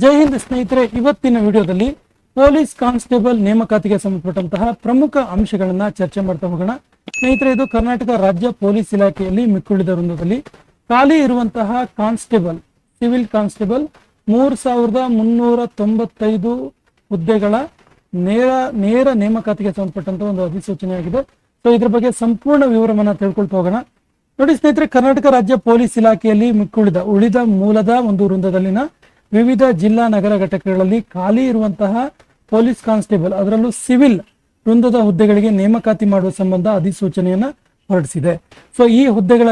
ಜೈ ಹಿಂದ್ ಸ್ನೇಹಿತರೆ, ಇವತ್ತಿನ ವಿಡಿಯೋದಲ್ಲಿ ಪೊಲೀಸ್ ಕಾನ್ಸ್ಟೇಬಲ್ ನೇಮಕಾತಿಗೆ ಸಂಬಂಧಪಟ್ಟಂತಹ ಪ್ರಮುಖ ಅಂಶಗಳನ್ನ ಚರ್ಚೆ ಮಾಡ್ತಾ ಹೋಗೋಣ. ಸ್ನೇಹಿತರೆ, ಇದು ಕರ್ನಾಟಕ ರಾಜ್ಯ ಪೊಲೀಸ್ ಇಲಾಖೆಯಲ್ಲಿ ಮಿಕ್ಕುಳಿದ ವೃಂದದಲ್ಲಿ ಖಾಲಿ ಇರುವಂತಹ ಕಾನ್ಸ್ಟೇಬಲ್, ಸಿವಿಲ್ ಕಾನ್ಸ್ಟೇಬಲ್ 3395 ಹುದ್ದೆಗಳ ನೇರ ನೇಮಕಾತಿಗೆ ಸಂಬಂಧಪಟ್ಟಂತಹ ಒಂದು ಅಧಿಸೂಚನೆ ಆಗಿದೆ. ಸೊ ಇದ್ರ ಬಗ್ಗೆ ಸಂಪೂರ್ಣ ವಿವರವನ್ನ ತಿಳ್ಕೊಳ್ತಾ ಹೋಗೋಣ. ನೋಡಿ ಸ್ನೇಹಿತರೆ, ಕರ್ನಾಟಕ ರಾಜ್ಯ ಪೊಲೀಸ್ ಇಲಾಖೆಯಲ್ಲಿ ಉಳಿದ ಮೂಲದ ಒಂದು ವೃಂದದಲ್ಲಿನ ವಿವಿಧ ಜಿಲ್ಲಾ ನಗರ ಘಟಕಗಳಲ್ಲಿ ಖಾಲಿ ಇರುವಂತಹ ಪೊಲೀಸ್ ಕಾನ್ಸ್ಟೇಬಲ್, ಅದರಲ್ಲೂ ಸಿವಿಲ್ ವೃಂದದ ಹುದ್ದೆಗಳಿಗೆ ನೇಮಕಾತಿ ಮಾಡುವ ಸಂಬಂಧ ಅಧಿಸೂಚನೆಯನ್ನ ಹೊರಡಿಸಿದೆ. ಸೊ ಈ ಹುದ್ದೆಗಳ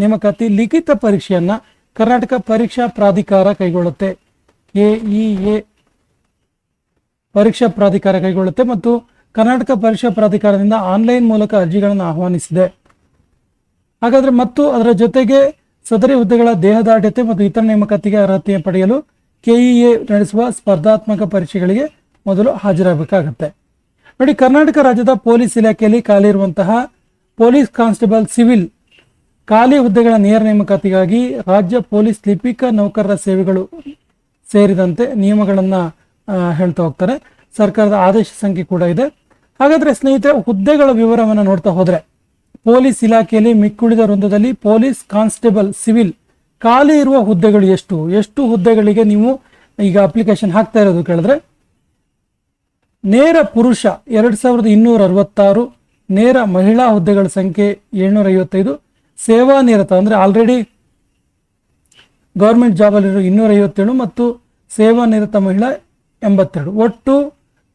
ನೇಮಕಾತಿ ಲಿಖಿತ ಪರೀಕ್ಷೆಯನ್ನ ಕರ್ನಾಟಕ ಪರೀಕ್ಷಾ ಪ್ರಾಧಿಕಾರ ಕೈಗೊಳ್ಳುತ್ತೆ. KEA ಪರೀಕ್ಷಾ ಪ್ರಾಧಿಕಾರ ಕೈಗೊಳ್ಳುತ್ತೆ ಮತ್ತು ಕರ್ನಾಟಕ ಪರೀಕ್ಷಾ ಪ್ರಾಧಿಕಾರದಿಂದ ಆನ್ಲೈನ್ ಮೂಲಕ ಅರ್ಜಿಗಳನ್ನು ಆಹ್ವಾನಿಸಿದೆ. ಹಾಗಾದ್ರೆ ಮತ್ತು ಅದರ ಜೊತೆಗೆ ಸದರಿ ಹುದ್ದೆಗಳ ದೇಹದಾಢ್ಯತೆ ಮತ್ತು ಇತರ ನೇಮಕಾತಿಗೆ ಅರ್ಹತೆ ಪಡೆಯಲು KEA ನಡೆಸುವ ಸ್ಪರ್ಧಾತ್ಮಕ ಪರೀಕ್ಷೆಗಳಿಗೆ ಮೊದಲು ಹಾಜರಾಗಬೇಕಾಗತ್ತೆ. ನೋಡಿ, ಕರ್ನಾಟಕ ರಾಜ್ಯದ ಪೊಲೀಸ್ ಇಲಾಖೆಯಲ್ಲಿ ಖಾಲಿ ಇರುವಂತಹ ಪೊಲೀಸ್ ಕಾನ್ಸ್ಟೇಬಲ್ ಸಿವಿಲ್ ಖಾಲಿ ಹುದ್ದೆಗಳ ನೇರ ನೇಮಕಾತಿಗಾಗಿ ರಾಜ್ಯ ಪೊಲೀಸ್ ಲಿಪಿಕ ನೌಕರರ ಸೇವೆಗಳು ಸೇರಿದಂತೆ ನಿಯಮಗಳನ್ನ ಹೇಳ್ತಾ ಹೋಗ್ತಾರೆ. ಸರ್ಕಾರದ ಆದೇಶ ಸಂಖ್ಯೆ ಕೂಡ ಇದೆ. ಹಾಗಾದ್ರೆ ಸ್ನೇಹಿತರೆ, ಹುದ್ದೆಗಳ ವಿವರವನ್ನು ನೋಡ್ತಾ ಹೋದ್ರೆ, ಪೊಲೀಸ್ ಇಲಾಖೆಯಲ್ಲಿ ಮಿಕ್ಕುಳಿದ ವೃಂದದಲ್ಲಿ ಪೊಲೀಸ್ ಕಾನ್ಸ್ಟೇಬಲ್ ಸಿವಿಲ್ ಖಾಲಿ ಇರುವ ಹುದ್ದೆಗಳು ಎಷ್ಟು ಹುದ್ದೆಗಳಿಗೆ ನೀವು ಈಗ ಅಪ್ಲಿಕೇಶನ್ ಹಾಕ್ತಾ ಇರೋದು ಕೇಳಿದ್ರೆ, ನೇರ ಪುರುಷ 2266, ನೇರ ಮಹಿಳಾ ಹುದ್ದೆಗಳ ಸಂಖ್ಯೆ 755, ಸೇವಾ ನಿರತ ಅಂದ್ರೆ ಆಲ್ರೆಡಿ ಗೌರ್ಮೆಂಟ್ ಜಾಬ್ ಅಲ್ಲಿರೋ 257 ಮತ್ತು ಸೇವಾ ನಿರತ ಮಹಿಳಾ 82, ಒಟ್ಟು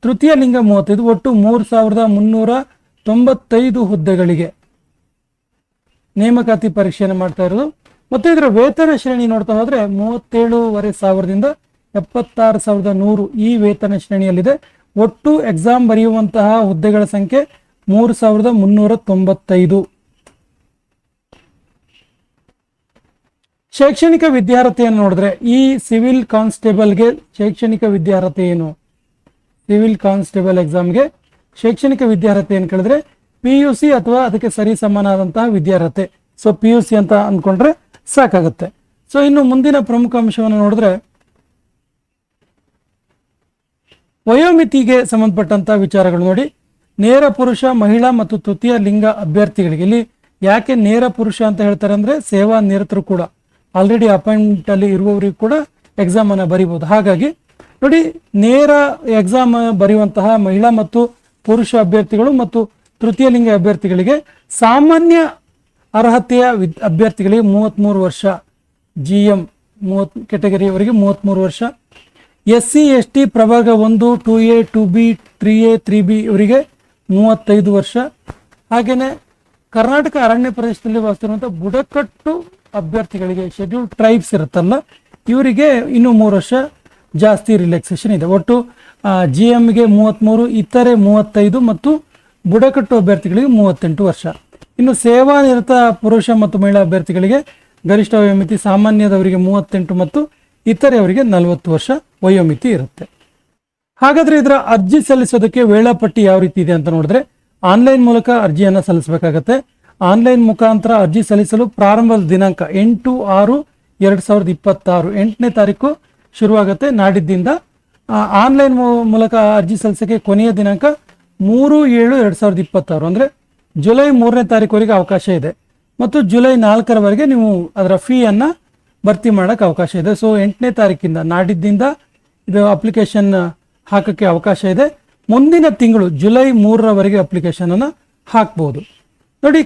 ತೃತೀಯ ಲಿಂಗ 35, ಒಟ್ಟು 3395 ಹುದ್ದೆಗಳಿಗೆ ನೇಮಕಾತಿ ಪರೀಕ್ಷೆಯನ್ನು ಮಾಡ್ತಾ ಇರೋದು. ಮತ್ತು ಇದರ ವೇತನ ಶ್ರೇಣಿ ನೋಡ್ತಾ ಹೋದ್ರೆ 37,500ದಿಂದ 76,100 ಈ ವೇತನ ಶ್ರೇಣಿಯಲ್ಲಿದೆ. ಒಟ್ಟು ಎಕ್ಸಾಮ್ ಬರೆಯುವಂತಹ ಹುದ್ದೆಗಳ ಸಂಖ್ಯೆ 3,395. ಶೈಕ್ಷಣಿಕ ವಿದ್ಯಾರ್ಹತೆಯನ್ನು ನೋಡಿದ್ರೆ, ಈ ಸಿವಿಲ್ ಕಾನ್ಸ್ಟೇಬಲ್ಗೆ ಶೈಕ್ಷಣಿಕ ವಿದ್ಯಾರ್ಹತೆ ಏನು? ಸಿವಿಲ್ ಕಾನ್ಸ್ಟೇಬಲ್ ಎಕ್ಸಾಮ್ಗೆ ಶೈಕ್ಷಣಿಕ ವಿದ್ಯಾರ್ಹತೆ ಏನು ಕೇಳಿದ್ರೆ PUC ಅಥವಾ ಅದಕ್ಕೆ ಸರಿ ಸಮಾನವಾದಂತಹ ವಿದ್ಯಾರ್ಹತೆ. ಸೊ PUC ಅಂತ ಅಂದ್ಕೊಂಡ್ರೆ ಸಾಕಾಗುತ್ತೆ. ಸೊ ಇನ್ನು ಮುಂದಿನ ಪ್ರಮುಖ ಅಂಶವನ್ನು ನೋಡಿದ್ರೆ, ವಯೋಮಿತಿಗೆ ಸಂಬಂಧಪಟ್ಟಂತಹ ವಿಚಾರಗಳು ನೋಡಿ. ನೇರ ಪುರುಷ, ಮಹಿಳಾ ಮತ್ತು ತೃತೀಯ ಲಿಂಗ ಅಭ್ಯರ್ಥಿಗಳಿಗೆ, ಇಲ್ಲಿ ಯಾಕೆ ನೇರ ಪುರುಷ ಅಂತ ಹೇಳ್ತಾರೆ ಅಂದ್ರೆ, ಸೇವಾ ನಿರತರು ಕೂಡ ಆಲ್ರೆಡಿ ಅಪಾಯಿಂಟ್ಮೆಂಟ್ ಅಲ್ಲಿ ಇರುವವರಿಗೂ ಕೂಡ ಎಕ್ಸಾಮ್ ಅನ್ನ ಬರೀಬಹುದು. ಹಾಗಾಗಿ ನೋಡಿ, ನೇರ ಎಕ್ಸಾಮ್ ಬರೆಯುವಂತಹ ಮಹಿಳಾ ಮತ್ತು ಪುರುಷ ಅಭ್ಯರ್ಥಿಗಳು ಮತ್ತು ತೃತೀಯ ಲಿಂಗ ಅಭ್ಯರ್ಥಿಗಳಿಗೆ, ಸಾಮಾನ್ಯ ಅರ್ಹತೆಯ ಅಭ್ಯರ್ಥಿಗಳಿಗೆ 33 ವರ್ಷ, GM 30 ಕೆಟಗರಿಯವರಿಗೆ 33 ವರ್ಷ, SC ST ಪ್ರಭಾಗ 1, 2A 2B 3A 3B ಇವರಿಗೆ 35 ವರ್ಷ, ಹಾಗೇನೆ ಕರ್ನಾಟಕ ಅರಣ್ಯ ಪ್ರದೇಶದಲ್ಲಿ ವಾಸಿಸುವಂತಹ ಬುಡಕಟ್ಟು ಅಭ್ಯರ್ಥಿಗಳಿಗೆ, ಶೆಡ್ಯೂಲ್ಡ್ ಟ್ರೈಬ್ಸ್ ಇರುತ್ತಲ್ಲ, ಇವರಿಗೆ ಇನ್ನೂ 3 ವರ್ಷ ಜಾಸ್ತಿ ರಿಲ್ಯಾಕ್ಸೇಷನ್ ಇದೆ. ಒಟ್ಟು GMಗೆ 33, ಇತರೆ 35 ಮತ್ತು ಬುಡಕಟ್ಟು ಅಭ್ಯರ್ಥಿಗಳಿಗೆ 38 ವರ್ಷ. ಇನ್ನು ಸೇವಾ ನಿರತ ಪುರುಷ ಮತ್ತು ಮಹಿಳಾ ಅಭ್ಯರ್ಥಿಗಳಿಗೆ ಗರಿಷ್ಠ ವಯೋಮಿತಿ ಸಾಮಾನ್ಯದವರಿಗೆ 38 ಮತ್ತು ಇತರೆ ಅವರಿಗೆ 40 ವರ್ಷ ವಯೋಮಿತಿ ಇರುತ್ತೆ. ಹಾಗಾದ್ರೆ ಇದರ ಅರ್ಜಿ ಸಲ್ಲಿಸೋದಕ್ಕೆ ವೇಳಾಪಟ್ಟಿ ಯಾವ ರೀತಿ ಇದೆ ಅಂತ ನೋಡಿದ್ರೆ, ಆನ್ಲೈನ್ ಮೂಲಕ ಅರ್ಜಿಯನ್ನು ಸಲ್ಲಿಸಬೇಕಾಗತ್ತೆ. ಆನ್ಲೈನ್ ಮುಖಾಂತರ ಅರ್ಜಿ ಸಲ್ಲಿಸಲು ಪ್ರಾರಂಭದ ದಿನಾಂಕ 8/6/2026, 8ನೇ ತಾರೀಕು ಶುರುವಾಗುತ್ತೆ ನಾಡಿದ್ದಿಂದ. ಆನ್ಲೈನ್ ಮೂಲಕ ಅರ್ಜಿ ಸಲ್ಲಿಸಕ್ಕೆ ಕೊನೆಯ ದಿನಾಂಕ 3/7/2026 ಅಂದ್ರೆ ಜುಲೈ 3ನೇ ತಾರೀಕುವರೆಗೆ ಅವಕಾಶ ಇದೆ. ಮತ್ತು ಜುಲೈ 4ರವರೆಗೆ ನೀವು ಅದರ ಫೀಯನ್ನ ಭರ್ತಿ ಮಾಡಕ್ಕೆ ಅವಕಾಶ ಇದೆ. ಸೊ 8ನೇ ತಾರೀಕಿಂದ ನಾಡಿದ್ದಿಂದ ಇದು ಅಪ್ಲಿಕೇಶನ್ ಹಾಕಕ್ಕೆ ಅವಕಾಶ ಇದೆ. ಮುಂದಿನ ತಿಂಗಳು ಜುಲೈ 3ರವರೆಗೆ ಅಪ್ಲಿಕೇಶನ್ ಅನ್ನ ಹಾಕ್ಬಹುದು. ನೋಡಿ,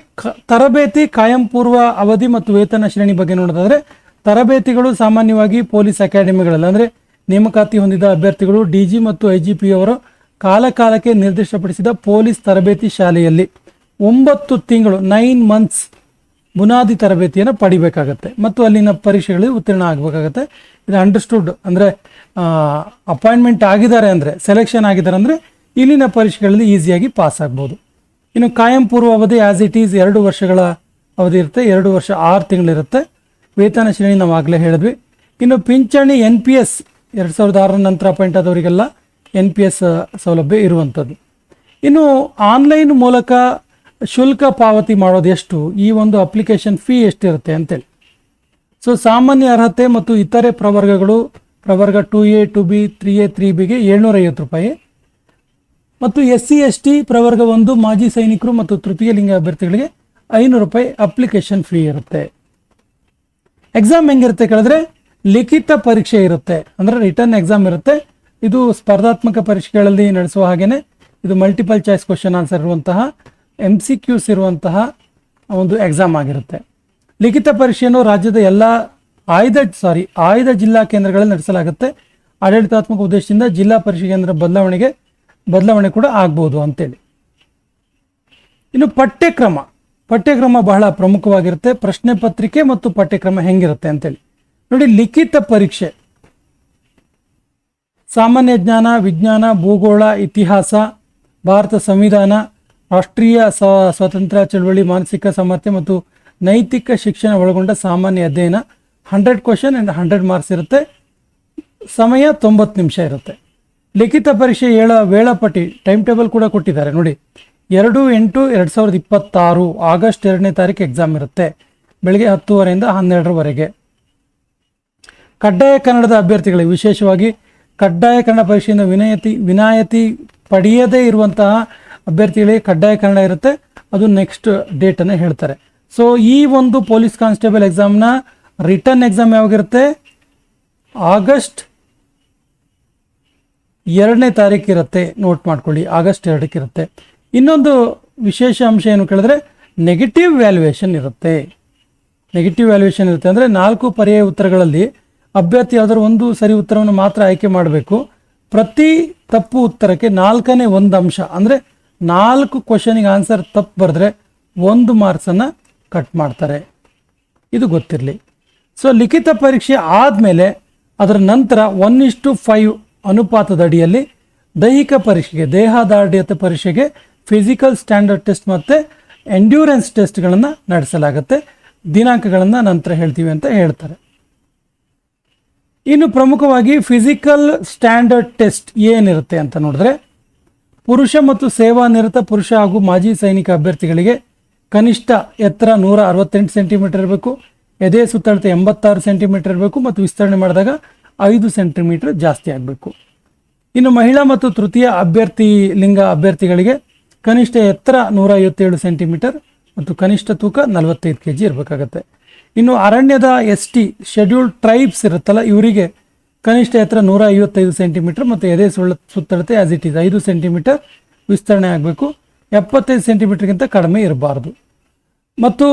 ತರಬೇತಿ, ಕಾಯಂ ಪೂರ್ವ ಅವಧಿ ಮತ್ತು ವೇತನ ಶ್ರೇಣಿ ಬಗ್ಗೆ ನೋಡೋದಾದ್ರೆ, ತರಬೇತಿಗಳು ಸಾಮಾನ್ಯವಾಗಿ ಪೊಲೀಸ್ ಅಕಾಡೆಮಿಗಳಲ್ಲಿ ಅಂದ್ರೆ ನೇಮಕಾತಿ ಹೊಂದಿದ ಅಭ್ಯರ್ಥಿಗಳು DG ಮತ್ತು IGP ಅವರು ಕಾಲಕಾಲಕ್ಕೆ ನಿರ್ದಿಷ್ಟಪಡಿಸಿದ ಪೊಲೀಸ್ ತರಬೇತಿ ಶಾಲೆಯಲ್ಲಿ 9 ತಿಂಗಳು 9 ಮಂತ್ಸ್ ಬುನಾದಿ ತರಬೇತಿಯನ್ನು ಪಡಿಬೇಕಾಗತ್ತೆ ಮತ್ತು ಅಲ್ಲಿನ ಪರೀಕ್ಷೆಗಳಿಗೆ ಉತ್ತೀರ್ಣ ಆಗಬೇಕಾಗತ್ತೆ. ಇದು ಅಂಡರ್ಸ್ಟುಡ್ ಅಂದ್ರೆ ಅಪಾಯಿಂಟ್ಮೆಂಟ್ ಆಗಿದ್ದಾರೆ ಅಂದ್ರೆ, ಸೆಲೆಕ್ಷನ್ ಆಗಿದ್ದಾರೆ ಅಂದ್ರೆ ಇಲ್ಲಿನ ಪರೀಕ್ಷೆಗಳಲ್ಲಿ ಈಸಿಯಾಗಿ ಪಾಸ್ ಆಗ್ಬೋದು. ಇನ್ನು ಕಾಯಂ ಪೂರ್ವ ಅವಧಿ ಆಸ್ ಇಟ್ ಈಸ್ 2 ವರ್ಷಗಳ ಅವಧಿ ಇರುತ್ತೆ, 2 ವರ್ಷ 6 ತಿಂಗಳಿರುತ್ತೆ. ವೇತನ ಶ್ರೇಣಿ ನಾವು ಆಗಲೇ ಹೇಳಿದ್ವಿ. ಇನ್ನು ಪಿಂಚಣಿ NPS 2006 ನಂತರ ಅಪಾಯಿಂಟ್ ಆದವರಿಗೆಲ್ಲ NPS ಸೌಲಭ್ಯ ಇರುವಂಥದ್ದು. ಇನ್ನು ಆನ್ಲೈನ್ ಮೂಲಕ ಶುಲ್ಕ ಪಾವತಿ ಮಾಡೋದು ಎಷ್ಟು, ಈ ಒಂದು ಅಪ್ಲಿಕೇಶನ್ ಫೀ ಎಷ್ಟಿರುತ್ತೆ ಅಂತೇಳಿ. ಸೊ ಸಾಮಾನ್ಯ ಅರ್ಹತೆ ಮತ್ತು ಇತರೆ ಪ್ರವರ್ಗಗಳು ಪ್ರವರ್ಗ 2A 2B 3A 3Bಗೆ 750 ರೂಪಾಯಿ ಮತ್ತು SC ST ಪ್ರವರ್ಗ 1 ಮಾಜಿ ಸೈನಿಕರು ಮತ್ತು ತೃತೀಯ ಲಿಂಗ ಅಭ್ಯರ್ಥಿಗಳಿಗೆ 500 ರೂಪಾಯಿ ಅಪ್ಲಿಕೇಶನ್ ಫೀ ಇರುತ್ತೆ. ಎಕ್ಸಾಮ್ ಹೆಂಗಿರುತ್ತೆ ಕೇಳಿದ್ರೆ ಲಿಖಿತ ಪರೀಕ್ಷೆ ಇರುತ್ತೆ, ಅಂದರೆ ರಿಟರ್ನ್ ಎಕ್ಸಾಮ್ ಇರುತ್ತೆ. ಇದು ಸ್ಪರ್ಧಾತ್ಮಕ ಪರೀಕ್ಷೆಗಳಲ್ಲಿ ನಡೆಸುವ ಹಾಗೇನೆ ಇದು ಮಲ್ಟಿಪಲ್ ಚಾಯ್ಸ್ ಕ್ವಶನ್ ಆನ್ಸರ್ ಇರುವಂತಹ MCQs ಇರುವಂತಹ ಒಂದು ಎಕ್ಸಾಮ್ ಆಗಿರುತ್ತೆ. ಲಿಖಿತ ಪರೀಕ್ಷೆಯನ್ನು ರಾಜ್ಯದ ಎಲ್ಲ ಆಯ್ದ ಜಿಲ್ಲಾ ಕೇಂದ್ರಗಳಲ್ಲಿ ನಡೆಸಲಾಗುತ್ತೆ. ಆಡಳಿತಾತ್ಮಕ ಉದ್ದೇಶದಿಂದ ಜಿಲ್ಲಾ ಪರೀಕ್ಷೆ ಕೇಂದ್ರ ಬದಲಾವಣೆ ಕೂಡ ಆಗ್ಬೋದು ಅಂತೇಳಿ. ಇನ್ನು ಪಠ್ಯಕ್ರಮ ಬಹಳ ಪ್ರಮುಖವಾಗಿರುತ್ತೆ. ಪ್ರಶ್ನೆ ಪತ್ರಿಕೆ ಮತ್ತು ಪಠ್ಯಕ್ರಮ ಹೆಂಗಿರುತ್ತೆ ಅಂತೇಳಿ ನೋಡಿ. ಲಿಖಿತ ಪರೀಕ್ಷೆ ಸಾಮಾನ್ಯ ಜ್ಞಾನ, ವಿಜ್ಞಾನ, ಭೂಗೋಳ, ಇತಿಹಾಸ, ಭಾರತ ಸಂವಿಧಾನ, ರಾಷ್ಟ್ರೀಯ ಸ್ವಾತಂತ್ರ್ಯ ಚಳವಳಿ, ಮಾನಸಿಕ ಸಾಮರ್ಥ್ಯ ಮತ್ತು ನೈತಿಕ ಶಿಕ್ಷಣ ಒಳಗೊಂಡ ಸಾಮಾನ್ಯ ಅಧ್ಯಯನ 100 ಕ್ವಶನ್ ಆ್ಯಂಡ್ 100 ಮಾರ್ಕ್ಸ್ ಇರುತ್ತೆ. ಸಮಯ 90 ನಿಮಿಷ ಇರುತ್ತೆ. ಲಿಖಿತ ಪರೀಕ್ಷೆ ವೇಳಾಪಟ್ಟಿ ಟೈಮ್ ಟೇಬಲ್ ಕೂಡ ಕೊಟ್ಟಿದ್ದಾರೆ ನೋಡಿ. 2/8/2026 ಆಗಸ್ಟ್ 2ನೇ ತಾರೀಕು ಎಕ್ಸಾಮ್ ಇರುತ್ತೆ. ಬೆಳಗ್ಗೆ 10:30ರಿಂದ 12:00ವರೆಗೆ. ಕಡ್ಡಾಯ ಕನ್ನಡದ ಅಭ್ಯರ್ಥಿಗಳಿಗೆ ವಿಶೇಷವಾಗಿ ಕಡ್ಡಾಯ ಕನ್ನಡ ಪರೀಕ್ಷೆಯಿಂದ ವಿನಾಯಿತಿ ಪಡೆಯದೇ ಇರುವಂತಹ ಅಭ್ಯರ್ಥಿಗಳಿಗೆ ಕಡ್ಡಾಯ ಕನ್ನಡ ಇರುತ್ತೆ. ಅದು ನೆಕ್ಸ್ಟ್ ಡೇಟನ್ನು ಹೇಳ್ತಾರೆ. ಸೊ ಈ ಒಂದು ಪೊಲೀಸ್ ಕಾನ್ಸ್ಟೇಬಲ್ ಎಕ್ಸಾಮ್ನ ರಿಟರ್ನ್ ಎಕ್ಸಾಮ್ ಯಾವಾಗಿರುತ್ತೆ? ಆಗಸ್ಟ್ 2ನೇ ತಾರೀಕು ಇರುತ್ತೆ. ನೋಟ್ ಮಾಡ್ಕೊಳ್ಳಿ, ಆಗಸ್ಟ್ 2ಕ್ಕೆ ಇರುತ್ತೆ. ಇನ್ನೊಂದು ವಿಶೇಷ ಅಂಶ ಏನು ಕೇಳಿದ್ರೆ ನೆಗೆಟಿವ್ ವ್ಯಾಲ್ಯೂಯೇಷನ್ ಇರುತ್ತೆ. ಅಂದರೆ 4 ಪರ್ಯಾಯ ಉತ್ತರಗಳಲ್ಲಿ ಅಭ್ಯರ್ಥಿ ಯಾವ್ದಾದ್ರು ಒಂದು ಸರಿ ಉತ್ತರವನ್ನು ಮಾತ್ರ ಆಯ್ಕೆ ಮಾಡಬೇಕು. ಪ್ರತಿ ತಪ್ಪು ಉತ್ತರಕ್ಕೆ 4ನೇ 1 ಅಂಶ, ಅಂದರೆ 4 ಕ್ವಶನಿಗೆ ಆನ್ಸರ್ ತಪ್ಪು ಬರೆದ್ರೆ 1 ಮಾರ್ಕ್ಸನ್ನು ಕಟ್ ಮಾಡ್ತಾರೆ. ಇದು ಗೊತ್ತಿರಲಿ. ಸೊ ಲಿಖಿತ ಪರೀಕ್ಷೆ ಆದಮೇಲೆ ಅದರ ನಂತರ 1:5 ಅನುಪಾತದ ಅಡಿಯಲ್ಲಿ ದೈಹಿಕ ಪರೀಕ್ಷೆಗೆ, ದೇಹದಾರ್ಢ್ಯತೆ ಪರೀಕ್ಷೆಗೆ ಫಿಸಿಕಲ್ ಸ್ಟ್ಯಾಂಡರ್ಡ್ ಟೆಸ್ಟ್ ಮತ್ತು ಎಂಡ್ಯೂರೆನ್ಸ್ ಟೆಸ್ಟ್ಗಳನ್ನು ನಡೆಸಲಾಗುತ್ತೆ. ದಿನಾಂಕಗಳನ್ನು ನಂತರ ಹೇಳ್ತೀವಿ ಅಂತ ಹೇಳ್ತಾರೆ. ಇನ್ನು ಪ್ರಮುಖವಾಗಿ ಫಿಸಿಕಲ್ ಸ್ಟ್ಯಾಂಡರ್ಡ್ ಟೆಸ್ಟ್ ಏನಿರುತ್ತೆ ಅಂತ ನೋಡಿದ್ರೆ, ಪುರುಷ ಮತ್ತು ಸೇವಾ ನಿರತ ಪುರುಷ ಹಾಗೂ ಮಾಜಿ ಸೈನಿಕ ಅಭ್ಯರ್ಥಿಗಳಿಗೆ ಕನಿಷ್ಠ ಎತ್ತರ 168 ಸೆಂಟಿಮೀಟರ್ ಇರಬೇಕು, ಎದೆ ಸುತ್ತಳತೆ 86 ಸೆಂಟಿಮೀಟರ್ ಇರಬೇಕು ಮತ್ತು ವಿಸ್ತರಣೆ ಮಾಡಿದಾಗ 5 ಸೆಂಟಿಮೀಟರ್ ಜಾಸ್ತಿ ಆಗಬೇಕು. ಇನ್ನು ಮಹಿಳಾ ಮತ್ತು ತೃತೀಯ ಲಿಂಗ ಅಭ್ಯರ್ಥಿಗಳಿಗೆ ಕನಿಷ್ಠ ಎತ್ತರ 157 ಸೆಂಟಿಮೀಟರ್ ಮತ್ತು ಕನಿಷ್ಠ ತೂಕ 45 kg ಇರಬೇಕಾಗತ್ತೆ. ಇನ್ನು ಅರಣ್ಯದ ST ಶೆಡ್ಯೂಲ್ಡ್ ಟ್ರೈಬ್ಸ್ ಇರುತ್ತಲ್ಲ, ಇವರಿಗೆ ಕನಿಷ್ಠ ಎತ್ತರ 155 ಸೆಂಟಿಮೀಟರ್ ಮತ್ತು ಎದೆ ಸುತ್ತಳತೆ ಆಸ್ ಇಟ್ ಈಸ್ 5 ಸೆಂಟಿಮೀಟರ್ ವಿಸ್ತರಣೆ ಆಗಬೇಕು. 75 ಸೆಂಟಿಮೀಟರ್ಗಿಂತ ಕಡಿಮೆ ಇರಬಾರ್ದು. ಮತ್ತು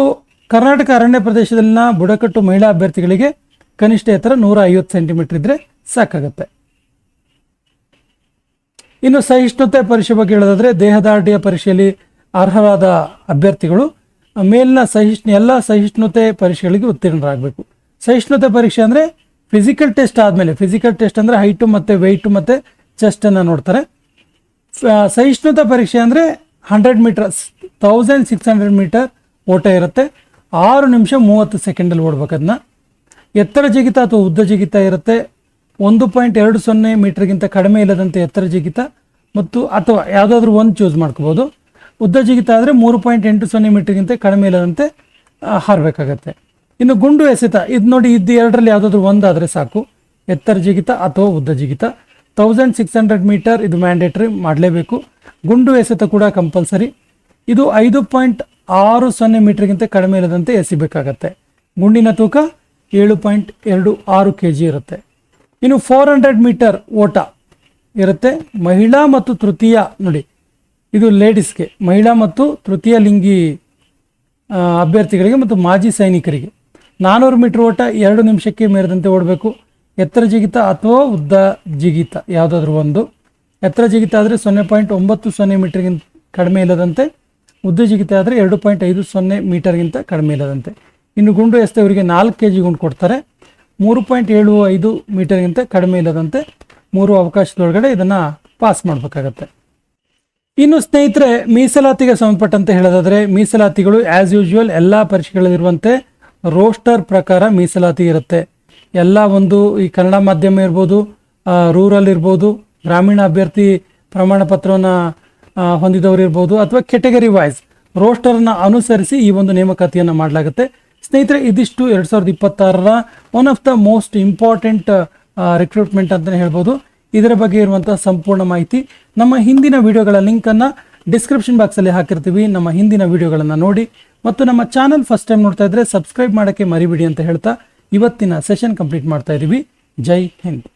ಕರ್ನಾಟಕ ಅರಣ್ಯ ಪ್ರದೇಶದಲ್ಲಿನ ಬುಡಕಟ್ಟು ಮಹಿಳಾ ಅಭ್ಯರ್ಥಿಗಳಿಗೆ ಕನಿಷ್ಠ ಎತ್ತರ 150 ಸೆಂಟಿಮೀಟರ್ ಇದ್ರೆ ಸಾಕಾಗತ್ತೆ. ಇನ್ನು ಸಹಿಷ್ಣುತೆ ಪರೀಕ್ಷೆ ಬಗ್ಗೆ ಹೇಳೋದಾದ್ರೆ, ದೇಹದಾರ್ಢ್ಯ ಪರೀಕ್ಷೆಯಲ್ಲಿ ಅರ್ಹರಾದ ಅಭ್ಯರ್ಥಿಗಳು ಮೇಲಿನ ಎಲ್ಲ ಸಹಿಷ್ಣುತೆ ಪರೀಕ್ಷೆಗಳಿಗೆ ಉತ್ತೀರ್ಣರಾಗಬೇಕು. ಸಹಿಷ್ಣುತೆ ಪರೀಕ್ಷೆ ಅಂದರೆ ಫಿಸಿಕಲ್ ಟೆಸ್ಟ್ ಆದಮೇಲೆ, ಫಿಸಿಕಲ್ ಟೆಸ್ಟ್ ಅಂದರೆ ಹೈಟು ಮತ್ತು ವೆಯ್ಟು ಮತ್ತು ಚೆಸ್ಟನ್ನು ನೋಡ್ತಾರೆ. ಸಹಿಷ್ಣುತಾ ಪರೀಕ್ಷೆ ಅಂದರೆ 100 ಮೀಟರ್ 1600 ಮೀಟರ್ ಓಟ ಇರುತ್ತೆ. 6 ನಿಮಿಷ 30 ಸೆಕೆಂಡಲ್ಲಿ ಓಡ್ಬೇಕು. ಅದನ್ನ ಎತ್ತರ ಜಿಗಿತ ಅಥವಾ ಉದ್ದ ಜಿಗಿತ ಇರುತ್ತೆ. 1.20 ಮೀಟರ್ಗಿಂತ ಕಡಿಮೆ ಇಲ್ಲದಂತೆ ಎತ್ತರ ಜಿಗಿತ ಮತ್ತು ಅಥವಾ ಯಾವುದಾದ್ರೂ ಒಂದು ಚೂಸ್ ಮಾಡ್ಕೋಬೋದು. ಉದ್ದ ಜಿಗಿತ ಆದರೆ 3.80 ಮೀಟರ್ಗಿಂತ ಕಡಿಮೆ ಇಲ್ಲದಂತೆ ಹಾರಬೇಕಾಗತ್ತೆ. ಇನ್ನು ಗುಂಡು ಎಸೆತ, ಇದು ನೋಡಿ, ಇದು ಎರಡರಲ್ಲಿ ಯಾವುದಾದ್ರೂ ಒಂದಾದರೆ ಸಾಕು. ಎತ್ತರ ಜಿಗಿತ ಅಥವಾ ಉದ್ದ ಜಿಗಿತ 1600 ಮೀಟರ್ ಇದು ಮ್ಯಾಂಡೇಟ್ರಿ ಮಾಡಲೇಬೇಕು. ಗುಂಡು ಎಸೆತ ಕೂಡ ಕಂಪಲ್ಸರಿ. ಇದು 5.60 ಮೀಟರ್ಗಿಂತ ಕಡಿಮೆ ಇಲ್ಲದಂತೆ ಎಸಿಬೇಕಾಗತ್ತೆ. ಗುಂಡಿನ ತೂಕ 7.26 kg ಇರುತ್ತೆ. ಇನ್ನು 400 ಮೀಟರ್ ಓಟ ಇರುತ್ತೆ. ಮಹಿಳಾ ಮತ್ತು ತೃತೀಯ, ನೋಡಿ ಇದು ಲೇಡೀಸ್ಗೆ, ಮಹಿಳಾ ಮತ್ತು ತೃತೀಯ ಲಿಂಗಿ ಅಭ್ಯರ್ಥಿಗಳಿಗೆ ಮತ್ತು ಮಾಜಿ ಸೈನಿಕರಿಗೆ 400 ಮೀಟರ್ ಓಟ 2 ನಿಮಿಷಕ್ಕೆ ಮೀರದಂತೆ ಓಡಬೇಕು. ಎತ್ತರ ಜಿಗಿತ ಅಥವಾ ಉದ್ದ ಜಿಗಿತ ಯಾವುದಾದ್ರೂ ಒಂದು. ಎತ್ತರ ಜಿಗಿತ ಆದರೆ 0.90 ಮೀಟರ್ಗಿಂತ ಕಡಿಮೆ ಇಲ್ಲದಂತೆ, ಉದ್ದ ಜಿಗಿತ ಆದರೆ 2.50 ಮೀಟರ್ಗಿಂತ ಕಡಿಮೆ ಇಲ್ಲದಂತೆ. ಇನ್ನು ಗುಂಡು ಎಸೆತ ಇವರಿಗೆ 4 kg ಗುಂಡು ಕೊಡ್ತಾರೆ. 3.75 ಮೀಟರ್ಗಿಂತ ಕಡಿಮೆ ಇಲ್ಲದಂತೆ 3 ಅವಕಾಶದೊಳಗಡೆ ಇದನ್ನು ಪಾಸ್ ಮಾಡಬೇಕಾಗತ್ತೆ. ಇನ್ನು ಸ್ನೇಹಿತರೆ, ಮೀಸಲಾತಿಗೆ ಸಂಬಂಧಪಟ್ಟಂತೆ ಹೇಳೋದಾದರೆ, ಮೀಸಲಾತಿಗಳು ಆ್ಯಸ್ ಯೂಶುವಲ್ ಎಲ್ಲ ಪರೀಕ್ಷೆಗಳಲ್ಲಿರುವಂತೆ ರೋಸ್ಟರ್ ಪ್ರಕಾರ ಮೀಸಲಾತಿ ಇರುತ್ತೆ. ಎಲ್ಲ ಒಂದು ಈ ಕನ್ನಡ ಮಾಧ್ಯಮ ಇರ್ಬೋದು, ರೂರಲ್ ಇರ್ಬೋದು, ಗ್ರಾಮೀಣ ಅಭ್ಯರ್ಥಿ ಪ್ರಮಾಣ ಪತ್ರವನ್ನು ಹೊಂದಿದವರು ಇರ್ಬೋದು, ಅಥವಾ ಕೆಟಗರಿ ವೈಸ್ ರೋಸ್ಟರ್ನ ಅನುಸರಿಸಿ ಈ ಒಂದು ನೇಮಕಾತಿಯನ್ನು ಮಾಡಲಾಗುತ್ತೆ. ಸ್ನೇಹಿತರೆ, ಇದಿಷ್ಟು 2026ರ one of the most important recruitment ಅಂತಲೇ ಹೇಳ್ಬೋದು. ಇದರ ಬಗ್ಗೆ ಇರುವಂತಹ ಸಂಪೂರ್ಣ ಮಾಹಿತಿ ನಮ್ಮ ಹಿಂದಿನ ವಿಡಿಯೋಗಳ ಲಿಂಕನ್ನು ಡಿಸ್ಕ್ರಿಪ್ಷನ್ ಬಾಕ್ಸಲ್ಲಿ ಹಾಕಿರ್ತೀವಿ. ನಮ್ಮ ಹಿಂದಿನ ವಿಡಿಯೋಗಳನ್ನು ನೋಡಿ ಮತ್ತು ನಮ್ಮ ಚಾನಲ್ ಫಸ್ಟ್ ಟೈಮ್ ನೋಡ್ತಾ ಇದ್ರೆ ಸಬ್ಸ್ಕ್ರೈಬ್ ಮಾಡೋಕ್ಕೆ ಮರಿಬೇಡಿ ಅಂತ ಹೇಳ್ತಾ ಇವತ್ತಿನ ಸೆಷನ್ ಕಂಪ್ಲೀಟ್ ಮಾಡ್ತಾ ಇದ್ದೀವಿ. ಜೈ ಹಿಂದ್.